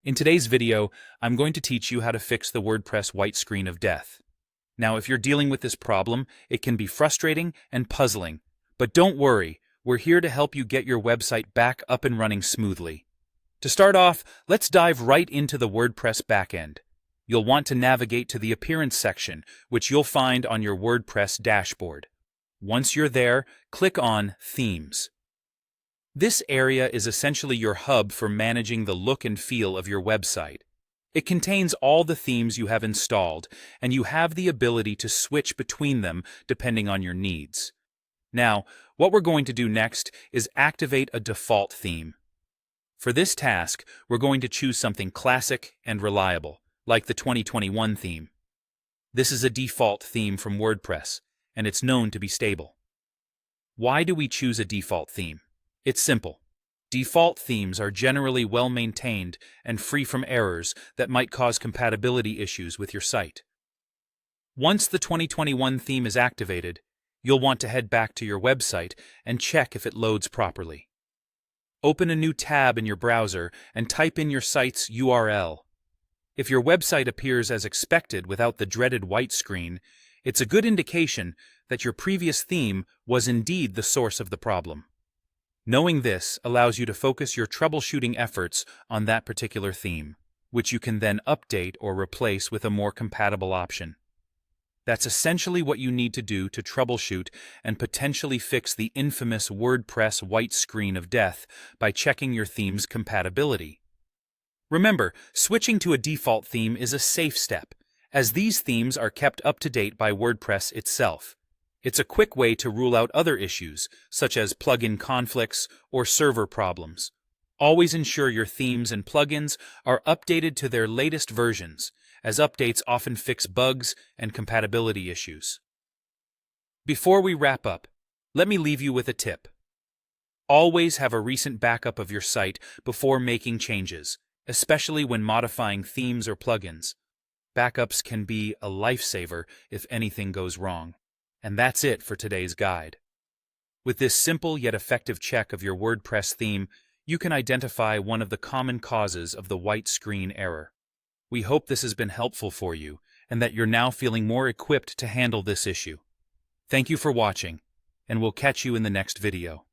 In today's video, I'm going to teach you how to fix the WordPress white screen of death. Now, if you're dealing with this problem, it can be frustrating and puzzling, but don't worry, we're here to help you get your website back up and running smoothly. To start off, let's dive right into the WordPress backend. You'll want to navigate to the Appearance section, which you'll find on your WordPress dashboard. Once you're there, click on Themes. This area is essentially your hub for managing the look and feel of your website. It contains all the themes you have installed, and you have the ability to switch between them depending on your needs. Now, what we're going to do next is activate a default theme. For this task, we're going to choose something classic and reliable, like the 2021 theme. This is a default theme from WordPress, and it's known to be stable. Why do we choose a default theme? It's simple. Default themes are generally well-maintained and free from errors that might cause compatibility issues with your site. Once the 2021 theme is activated, you'll want to head back to your website and check if it loads properly. Open a new tab in your browser and type in your site's URL. If your website appears as expected without the dreaded white screen, it's a good indication that your previous theme was indeed the source of the problem. Knowing this allows you to focus your troubleshooting efforts on that particular theme, which you can then update or replace with a more compatible option. That's essentially what you need to do to troubleshoot and potentially fix the infamous WordPress white screen of death by checking your theme's compatibility. Remember, switching to a default theme is a safe step, as these themes are kept up to date by WordPress itself. It's a quick way to rule out other issues, such as plugin conflicts or server problems. Always ensure your themes and plugins are updated to their latest versions, as updates often fix bugs and compatibility issues. Before we wrap up, let me leave you with a tip. Always have a recent backup of your site before making changes, especially when modifying themes or plugins. Backups can be a lifesaver if anything goes wrong. And that's it for today's guide. With this simple yet effective check of your WordPress theme, you can identify one of the common causes of the white screen error. We hope this has been helpful for you and that you're now feeling more equipped to handle this issue. Thank you for watching, and we'll catch you in the next video.